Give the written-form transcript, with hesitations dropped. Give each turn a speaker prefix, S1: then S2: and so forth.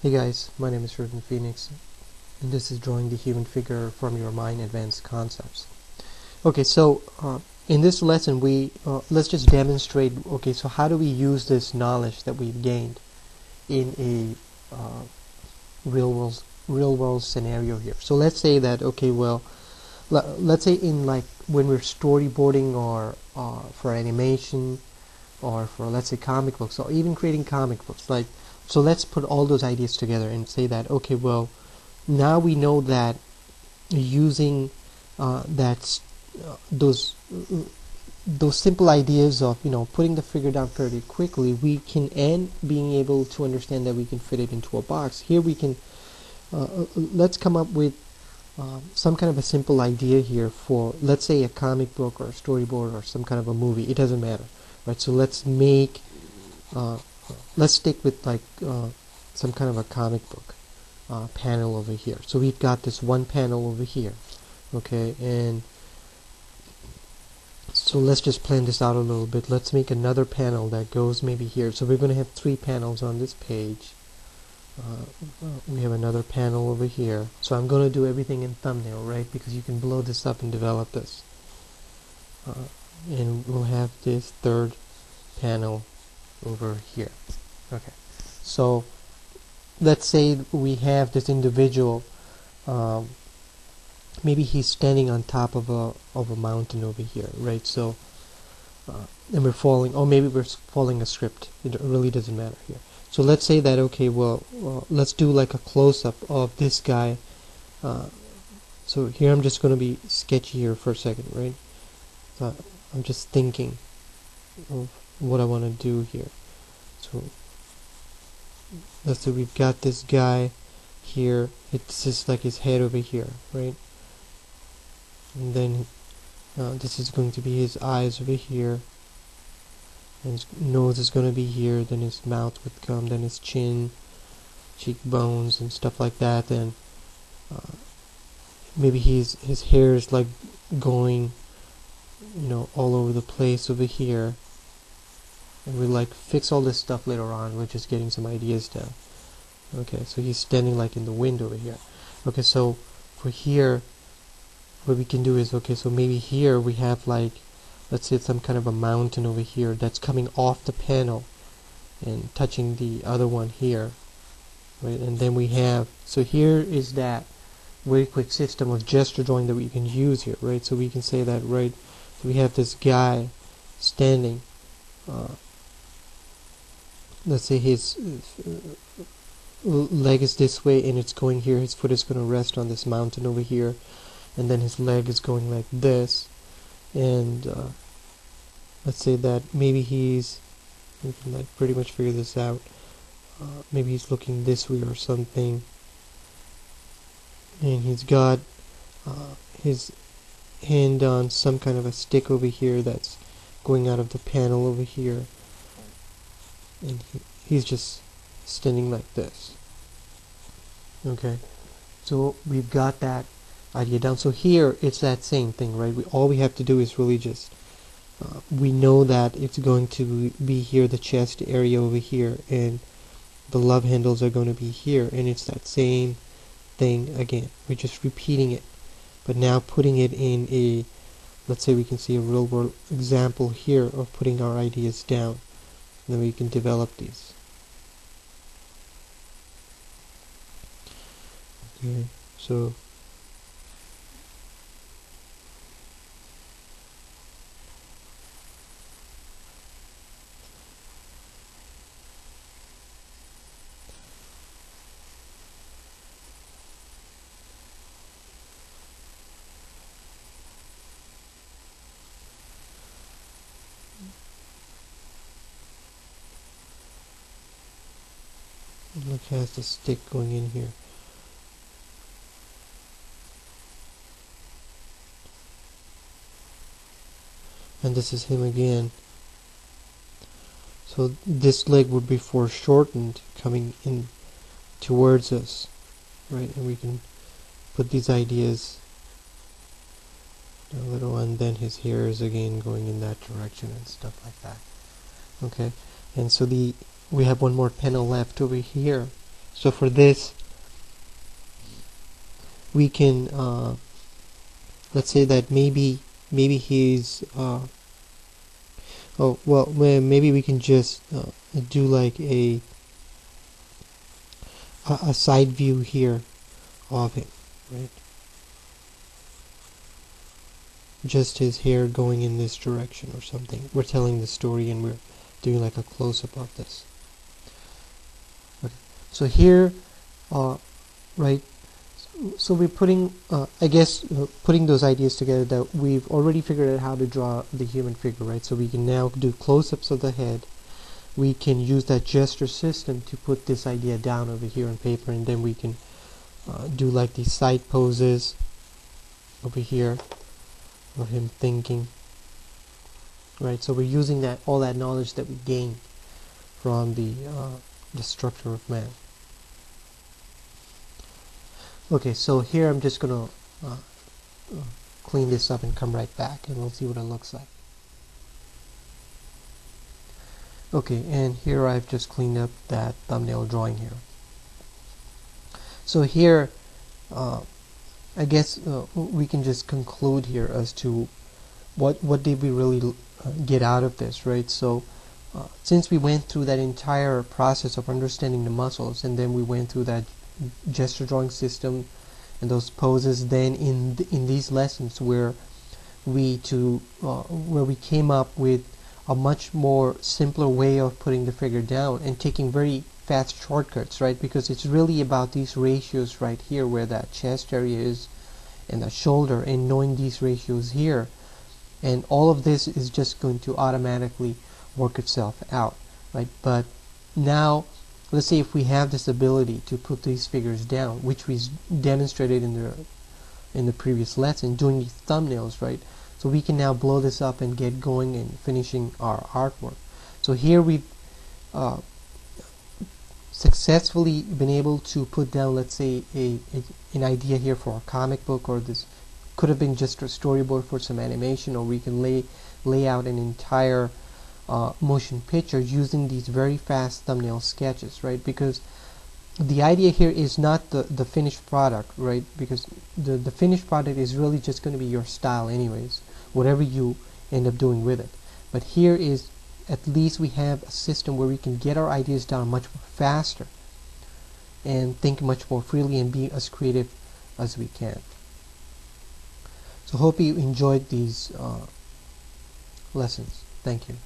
S1: Hey guys, my name is Phoenix, and this is Drawing the Human Figure from Your Mind Advanced Concepts. Okay, so in this lesson, let's just demonstrate. Okay, so how do we use this knowledge that we've gained in a real world scenario here? So let's say that let's say in like when we're storyboarding or for animation or for, let's say, comic books, or even creating comic books. So let's put all those ideas together and say that, okay, well, now we know that using those simple ideas of putting the figure down fairly quickly, we can, and being able to understand that we can fit it into a box. Here we can let's come up with some kind of a simple idea here for, let's say, a comic book or a storyboard or some kind of a movie. It doesn't matter, right? So let's stick with some kind of a comic book panel over here. So we've got this one panel over here, okay, and so let's just plan this out a little bit. Let's make another panel that goes maybe here. So we're going to have 3 panels on this page. We have another panel over here. So I'm going to do everything in thumbnail, right? Because you can blow this up and develop this. And we'll have this 3rd panel over here. Okay. So let's say we have this individual. Maybe he's standing on top of a mountain over here, right? So and we're following, or maybe we're following a script. It really doesn't matter here. So let's say that, okay, well, let's do like a close-up of this guy. So here I'm just going to be sketchy here for a second, right? I'm just thinking of what I want to do here. So let's say we've got this guy here. It's just like his head over here, right? And then this is going to be his eyes over here. And his nose is going to be here, then his mouth would come, then his chin, cheekbones, and stuff like that. And maybe his hair is like going, all over the place over here. And we like fix all this stuff later on. We're just getting some ideas down. Okay, so he's standing like in the wind over here. Okay, so for here, what we can do is, okay, so maybe here we have like, let's say, some kind of a mountain over here that's coming off the panel and touching the other one here, right? And then we have, so here is that very quick system of gesture drawing that we can use here, right? So we can say that, right, so we have this guy standing, let's say his leg is this way and it's going here, his foot is going to rest on this mountain over here, and then his leg is going like this, and let's say that maybe we can like pretty much figure this out, maybe he's looking this way or something, and he's got his hand on some kind of a stick over here that's going out of the panel over here, and he's just standing like this. Okay, so we've got that idea down. So here it's that same thing, right? All we have to do is really just we know that it's going to be here, the chest area over here, and the love handles are going to be here, and it's that same thing again. We're just repeating it, but now putting it in a, let's say we can see a real world example here of putting our ideas down, and then we can develop these. Okay, so look, has the stick going in here. And this is him again. So this leg would be foreshortened coming in towards us, right? And we can put these ideas a little, and then his hair is again going in that direction and stuff like that. Okay, and so we have one more panel left over here. So for this, we can let's say that maybe he's oh well, maybe we can just do like a side view here of him, right? Just his hair going in this direction or something. We're telling the story and we're doing like a close-up of this. Okay. So here, right, so we're putting, I guess, putting those ideas together that we've already figured out how to draw the human figure, right? So we can now do close-ups of the head. We can use that gesture system to put this idea down over here on paper, and then we can do like these side poses over here of him thinking, right? So we're using that, all that knowledge that we gained from the structure of man. Okay, so here I'm just gonna clean this up and come right back, and we'll see what it looks like. Okay, and here I've just cleaned up that thumbnail drawing here. So here, I guess we can just conclude here as to what did we really get out of this, right? So since we went through that entire process of understanding the muscles, and then we went through that gesture drawing system and those poses, then in these lessons where we came up with a much more simpler way of putting the figure down and taking very fast shortcuts, right? Because it's really about these ratios right here, where that chest area is and the shoulder, and knowing these ratios here, and all of this is just going to automatically work itself out, right? But now let's say if we have this ability to put these figures down, which we demonstrated in the previous lesson, doing these thumbnails, right? So we can now blow this up and get going and finishing our artwork. So here we've successfully been able to put down, let's say, an idea here for a comic book, or this could have been just a storyboard for some animation, or we can lay out an entire motion picture using these very fast thumbnail sketches, right? Because the idea here is not the finished product, right? Because the finished product is really just going to be your style anyways, whatever you end up doing with it. But here is, at least we have a system where we can get our ideas down much faster and think much more freely and be as creative as we can. So hope you enjoyed these lessons. Thank you.